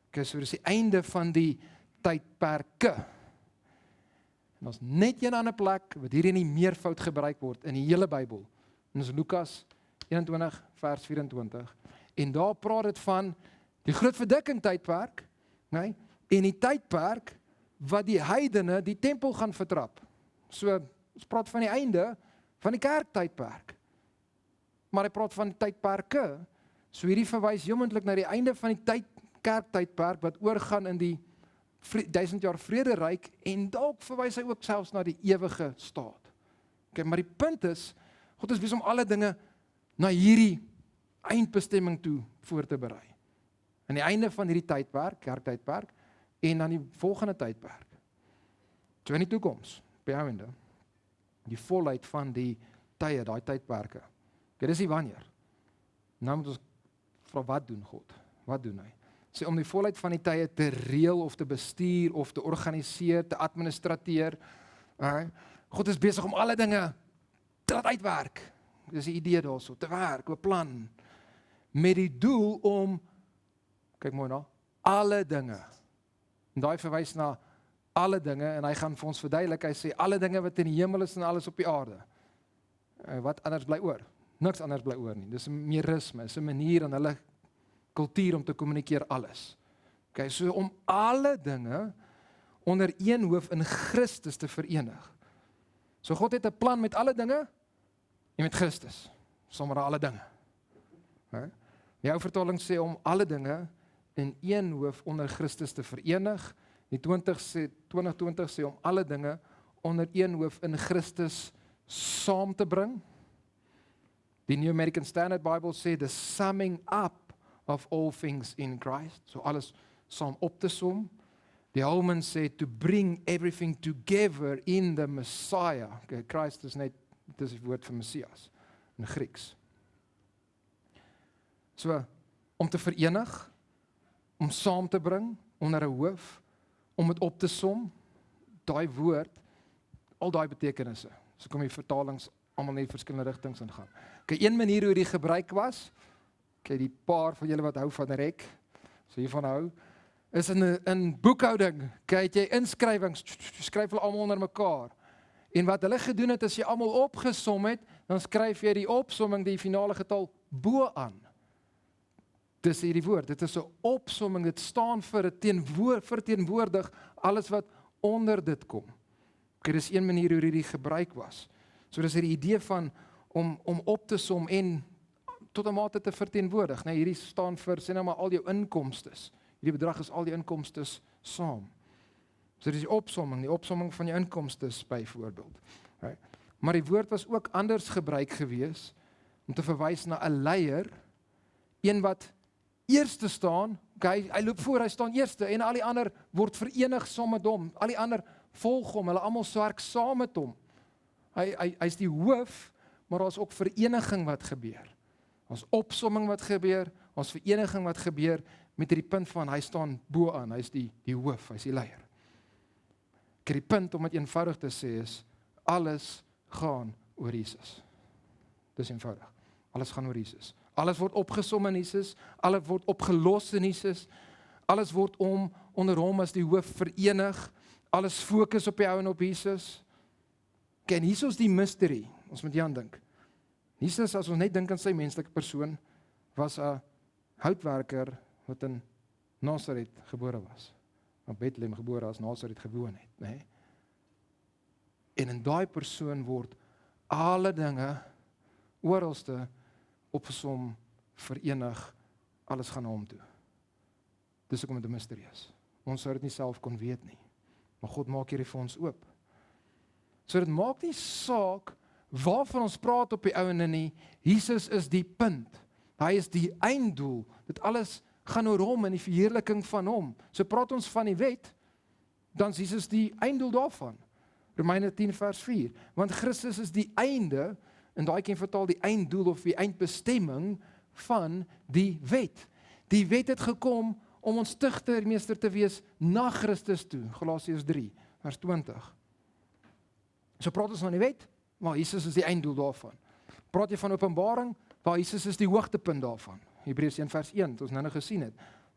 Okay, so dis die einde van die tydperke. Daar's net een ander plek wat hier in die meervoud gebruik word in die hele Bybel. En dis Lukas 21 vers 24. En daar praat dit van die groot verdikking tydperk, nee, en die tydperk wat die heidene die tempel gaan vertrap. So, ons praat van die einde van die kerktydperk. Maar hy praat van die tydperke. So hierdie verwys heelmoontlik na die einde van die kerktydperk wat oorgaan in die 1000 jaar vrederyk en dalk verwys hy ook selfs na die ewige staat. Okay, maar die punt is, God is besig om alle dinge na hierdie eindbestemming toe voor te berei. Aan die einde van hierdie tydperk, kerktydperk, en aan die volgende tydperk. So in die toekoms, by einde, die volheid van die tye, daai tydperke. Okay, dis nie wanneer. Nou moet ons vra, wat doen God? Wat doen hy? Sê om die volheid van die tye te reël of te bestuur of te organiseer, te administreer. God is besig om alle dinge te laat uitwerk. Dis die idee daarso, te werk, 'n plan met die doel om, kyk mooi na, alle dinge. En daai verwys na alle dinge en hy gaan vir ons verduidelik. Hy sê alle dinge wat in die hemel is en alles op die aarde. Wat anders bly oor? Niks anders bly oor nie. Dis 'n meerisme, is 'n manier aan hulle kultuur om te kommunikeer alles. Okay, so om alle dinge onder een hoof in Christus te verenig. So God het 'n plan met alle dinge en met Christus. Sommer alle dinge. Jou vertaling sê om alle dinge in een hoof onder Christus te verenig. Die 2020 sê om alle dinge onder een hoof in Christus saam te bring. Die New American Standard Bible sê the summing up of all things in Christ. So alles saam op te som. Die Holman sê to bring everything together in the Messiah. Okay, Christ is net, dit is die woord vir Messias in Grieks. So, om te verenig, om saam te bring onder 'n hoof, om dit op te som, daai woord, al daai betekenisse. So kom die vertalings almal net verskillende rigtings ingaan. Okay, een manier hoe die gebruik was, okay, die paar van julle wat hou van rek, so hiervan hou, is in boekhouding, okay, het jy inskrywings, skryf hulle almal onder mekaar. En wat hulle gedoen het, as jy almal opgesom het, dan skryf jy die opsomming, die finale getal, bo aan. Dis hierdie woord, dit is 'n opsomming, dit staan vir 'n verteenwoordig alles wat onder dit kom. Okay, dis een manier hoe hierdie gebruik was. So dis hierdie idee van om op te som en tot 'n mate te verteenwoordig. Nee, hierdie staan vir, sê nou maar al jou inkomstes. Hierdie bedrag is al die inkomstes saam. So dis die opsomming van jou inkomstes byvoorbeeld. Right. Maar die woord was ook anders gebruik gewees om te verwys na 'n leier, een wat eerste staan, okay, hy loop voor, hy staan eerste en al die ander word verenig saam met hom. Al die ander volg hom, hulle almal werk saam met hom. Hy's die hoof, maar daar's ook vereniging wat gebeur. Ons opsomming wat gebeur, ons vereniging wat gebeur met hierdie punt van hy staan bo aan, hy's die hoof, hy's die leier. Die punt om dit eenvoudig te sê is, alles gaan oor Jesus. Dis eenvoudig. Alles gaan oor Jesus. Alles word opgesom in Jesus, alles word opgelos in Jesus, alles word onder hom as die hoof verenig, alles fokus op die ou en op Jesus. En hier is die mystery, ons moet hieraan dink. Jesus, as ons net dink aan sy menslike persoon, was 'n houtwerker wat in Nasaret gebore was. In Bethlehem gebore as Nasaret gewoon het, né? En in daai persoon word alle dinge oralste opgesom, verenig, alles gaan na hom toe. Dis hoekom dit 'n mysterie is. Ons sou dit nie self kon weet nie. Maar God maak hierdie vir ons oop. So dit maak nie saak waarvan ons praat op die ouene nie. Jesus is die punt. Hy is die einddoel. Dit alles gaan oor hom en die verheerliking van hom. So praat ons van die wet, dan is Jesus die einddoel daarvan. Romeine 10 vers 4. Want Christus is die einde, en daai kan vertaal die einddoel of die eindbestemming van die wet. Die wet het gekom om ons tuchtermeester te wees na Christus toe. Galasiërs 3 vers 20. So praat ons van die wet, maar Jesus is die einddoel daarvan. Praat jy van Openbaring, waar Jesus is die hoogtepunt daarvan. Hebreërs 1 vers 1, wat ons nou gesien het.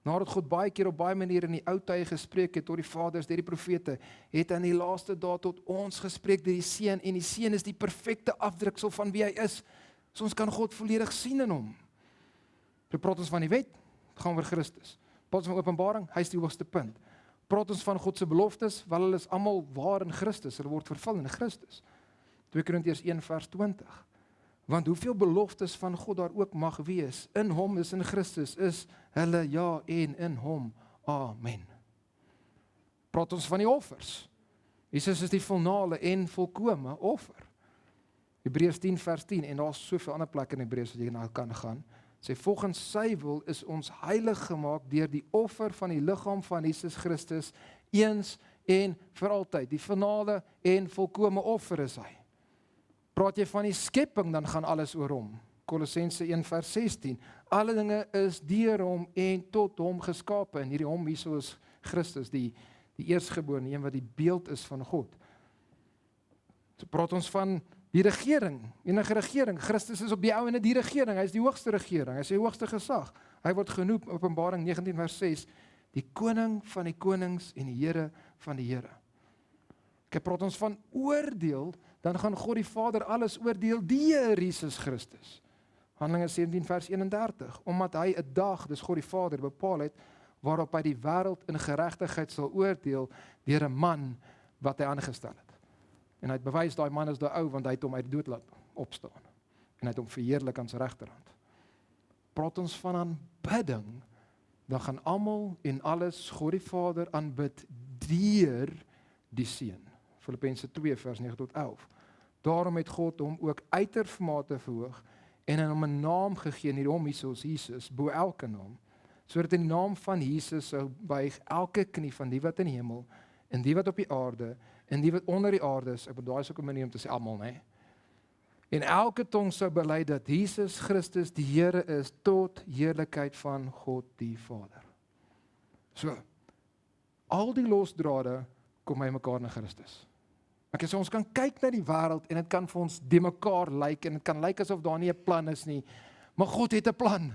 nadat God baie keer op baie maniere in die ou tye gespreek het tot die vaders, deur die profete, het hy in die laaste dae tot ons gespreek deur die Seun, en die Seun is die perfekte afdruksel van wie hy is. So ons kan God volledig sien in hom. Praat ons van die wet, gaan oor Christus. Praat ons van Openbaring, hy is die hoogste punt. Praat ons van God se beloftes, wel hulle is almal waar in Christus, hulle word vervul in Christus. 2 Korintiërs 1 vers 20. Want hoeveel beloftes van God daar ook mag wees, in hom is in Christus, is hulle ja en in hom. Amen. Praat ons van die offers. Jesus is die volnale en volkome offer. Hebreërs 10 vers 10, en daar is soveel ander plekke in Hebreërs wat jy nou kan gaan, sê volgens sy wil is ons heilig gemaak deur die offer van die liggaam van Jesus Christus, eens en vir altyd. Die finale en volkome offer is hy. Praat jy van die skepping, dan gaan alles oor hom. Kolossense 1 vers 16. Alle dinge is deur hom en tot hom geskape. En hierdie hom hierso is Christus, die eerstgeborene, een wat die beeld is van God. So praat ons van die regering, enige regering. Christus is op die ou ende die regering, hy is die hoogste regering, hy is die hoogste gesag. Hy word genoem, Openbaring 19 vers 6, die koning van die konings en die Here van die Here. Kyk, praat ons van oordeel, dan gaan God die Vader alles oordeel deur Jesus Christus. Handelinge 17 vers 31, omdat hy 'n dag, dis God die Vader, bepaal het, waarop hy die wêreld in geregtigheid sal oordeel deur 'n man wat hy aangestel het. En hy het bewys daai man is daai ou, want hy het hom uit die dood laat opstaan. En hy het hom verheerlik aan sy regterhand. Praat ons van aanbidding, dan gaan almal en alles God die Vader aanbid deur die Seun. Filippense 2 vers 9 tot 11. Daarom het God hom ook uitermate verhoog en hom 'n naam gegee, en hom is Jesus, bo elke naam, sodat in die naam van Jesus sou buig elke knie van die wat in die hemel, en die wat op die aarde, en die wat onder die aarde is. Ek bedoel, daai is ook 'n manier om te sê almal, né? En elke tong sou bely dat Jesus Christus die Here is, tot heerlikheid van God die Vader. So, al die losdrade kom by mekaar in Christus. Okay, so ons kan kyk na die wêreld en dit kan vir ons de mekaar lyk, en dit kan lyk asof daar nie 'n plan is nie, maar God het 'n plan.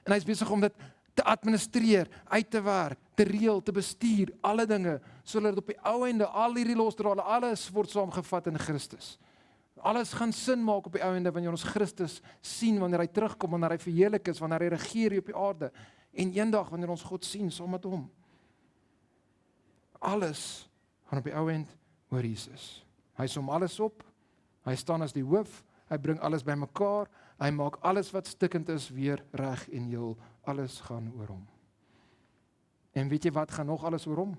En hy is besig om dit te administreer, uit te werk, te reël, te bestuur, alle dinge, sodat dit op die ou einde, al hierdie losdrade, alles word saamgevat in Christus. Alles gaan sin maak op die ou einde, wanneer ons Christus sien, wanneer hy terugkom, wanneer hy verheerlik is, wanneer hy regeer hier op die aarde, en eendag wanneer ons God sien, saam met hom. Alles gaan op die ou end oor Jesus. Hy som alles op, hy staan as die hoof, hy bring alles bymekaar, hy maak alles wat stikkend is weer reg en heel, alles gaan oor hom. En weet jy wat gaan nog alles oor hom?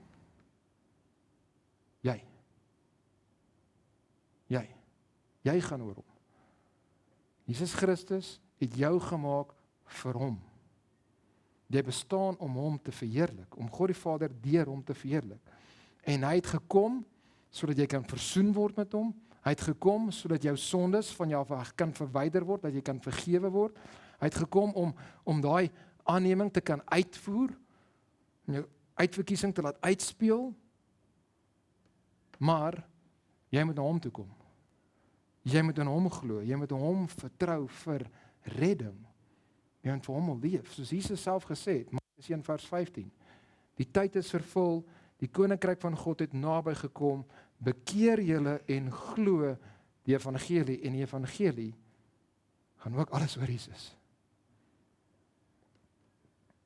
Jy. Jy gaan oor hom. Jesus Christus het jou gemaak vir hom. Jy bestaan om hom te verheerlik, om God die Vader deur hom te verheerlik. En hy het gekom sodat jy kan versoen word met hom. Hy het gekom sodat jou sondes van jou af kan verwyder word, dat jy kan vergewe word. Hy het gekom om daai aanneming te kan uitvoer, om jou uitverkiesing te laat uitspeel. Maar jy moet na hom toe kom. Jy moet in hom glo, jy moet in hom vertrou vir redding. Jy moet vir hom wil leef, soos Jesus self gesê het, Markus 1 vers 15. Die tyd is vervul, die koninkryk van God het naby gekom, bekeer julle en glo die evangelie, en die evangelie gaan ook alles oor Jesus.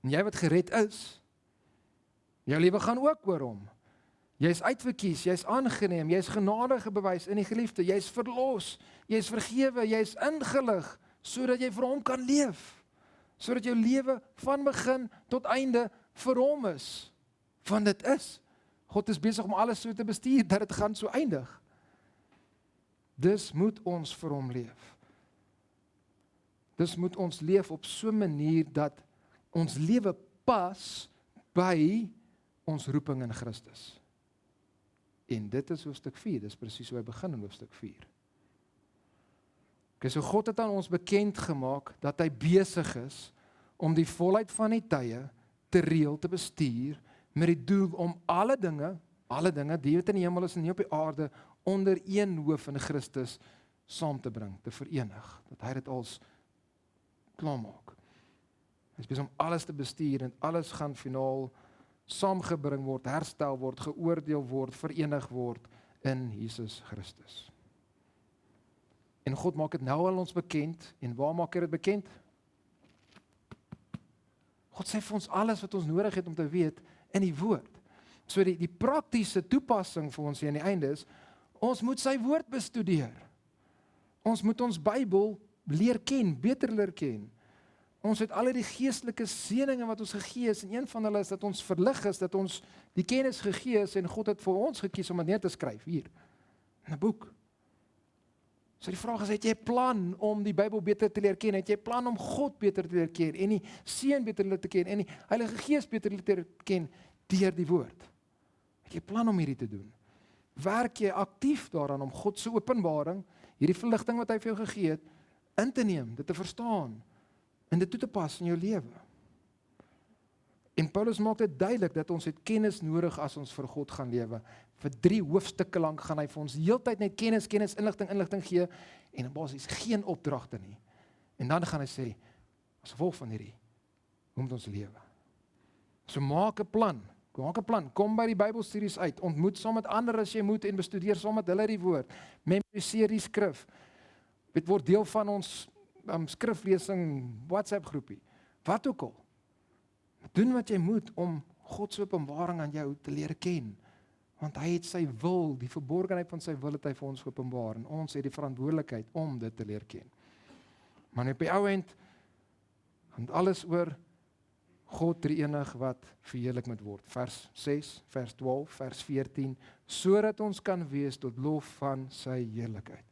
En jy wat gered is, jou lewe gaan ook oor hom. Jy is uitverkies, jy is aangeneem, jy is genade bewys in die geliefde, jy is verlos, jy is vergewe, jy is ingelig, sodat jy vir hom kan leef. Sodat jou lewe van begin tot einde vir hom is. Want dit is. God is besig om alles so te bestuur, dat dit gaan so eindig. Dus moet ons vir hom leef. Dus moet ons leef op so 'n manier, dat ons lewe pas by ons roeping in Christus. En dit is hoofstuk 4, dis presies hoe hy begin in hoofstuk 4. Okay, so God het aan ons bekend gemaak, dat hy besig is, om die volheid van die tye te reël, te bestuur, met die doel om alle dinge, die wat in die hemel is en nie op die aarde, onder een hoof in Christus saam te bring, te verenig, dat hy dit als klaarmaak. Hy is besig om alles te bestuur en alles gaan finaal saamgebring word, herstel word, geoordeel word, verenig word in Jesus Christus. En God maak dit nou aan ons bekend, en waar maak hy dit bekend? God sê vir ons alles wat ons nodig het om te weet in die woord. So die praktiese toepassing vir ons hier aan die einde is, ons moet sy woord bestudeer. Ons moet ons Bybel leer ken, beter leer ken. Ons het al die geestelike seëninge wat ons gegee is, en een van hulle is dat ons verlig is, dat ons die kennis gegee is, en God het vir ons gekies om dit neer te skryf, hier, in 'n boek. So die vraag is, het jy plan om die Bybel beter te leer ken? Het jy plan om God beter te leer ken, en die Seun beter te ken, en die Heilige Gees beter te ken, deur die woord? Het jy plan om hierdie te doen? Werk jy aktief daaraan om God se openbaring, hierdie verligting wat hy vir jou gegee het, in te neem, dit te verstaan, en dit toe te pas in jou lewe? En Paulus maak dit duidelik dat ons het kennis nodig as ons vir God gaan lewe. Vir 3 hoofstukke lank gaan hy vir ons heeltyd net kennis, inligting gee, en in basis geen opdragte nie. En dan gaan hy sê, as gevolg van hierdie, hoe moet ons lewe? So maak 'n plan, kom by die Bybelstudies uit, ontmoet saam met ander as jy moet, en bestudeer saam met hulle die woord, memoriseer die skrif, dit word deel van ons skriflesing, WhatsApp groepie, wat ook al. Doen wat jy moet om God se openbaring aan jou te leer ken, want hy het sy wil, die verborgenheid van sy wil het hy vir ons geopenbaar, en ons het die verantwoordelikheid om dit te leer ken. Maar op die ou end, gaan alles oor God drie-enig wat verheerlik moet word. Vers 6, vers 12, vers 14, sodat ons kan wees tot lof van sy heerlikheid.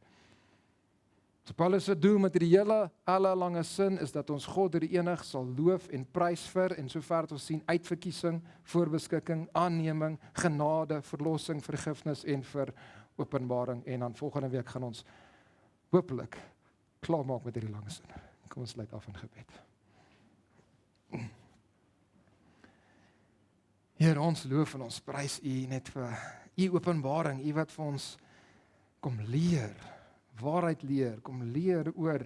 So Paulus se doel met die hele lange sin is dat ons God drie-enig sal loof en prys vir, en sover het ons sien, uitverkiesing, voorbeskikking, aanneming, genade, verlossing, vergifnis en vir openbaring. En dan volgende week gaan ons hopelik klaarmaak met hierdie lange sin. Kom ons sluit af in gebed. Heer, ons loof en ons prys U net vir U openbaring, U wat vir ons kom leer, waarheid leer, kom leer oor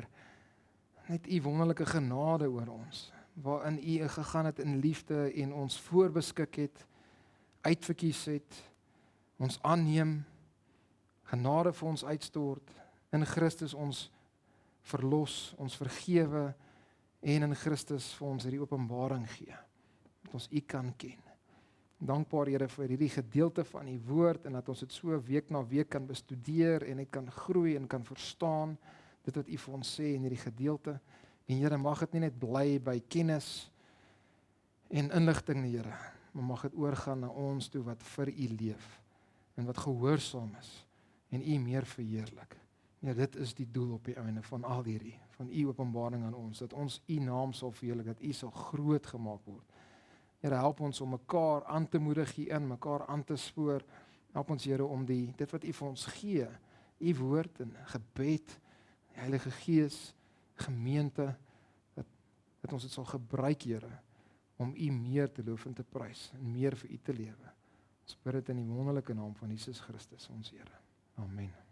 net U wonderlike genade oor ons, waarin U gegaan het in liefde en ons voorbeskik het, uitverkies het, ons aanneem, genade vir ons uitstort, in Christus ons verlos, ons vergewe, en in Christus vir ons hierdie openbaring gee, dat ons U kan ken. Dankbaar Here vir hierdie gedeelte van U woord, en dat ons dit so week na week kan bestudeer, en dit kan groei en kan verstaan, dit wat U vir ons sê in hierdie gedeelte. En Here, mag dit nie net bly by kennis en inligting, Here, maar mag dit oorgaan na ons toe wat vir U leef, en wat gehoorsaam is, en U meer verheerlik. Ja, dit is die doel op die einde van al hierdie, van U openbaring aan ons, dat ons U naam sal verheerlik, dat U sal groot gemaak word. Here, help ons om mekaar aan te moedig hierin, mekaar aan te spoor. Help ons, Here, om dit wat U vir ons gee, U woord en gebed, die Heilige Gees, gemeente, dat ons dit sal gebruik, Here, om U meer te loof en te prys, en meer vir U te lewe. Ons bid dit in die wonderlike naam van Jesus Christus, ons Here. Amen.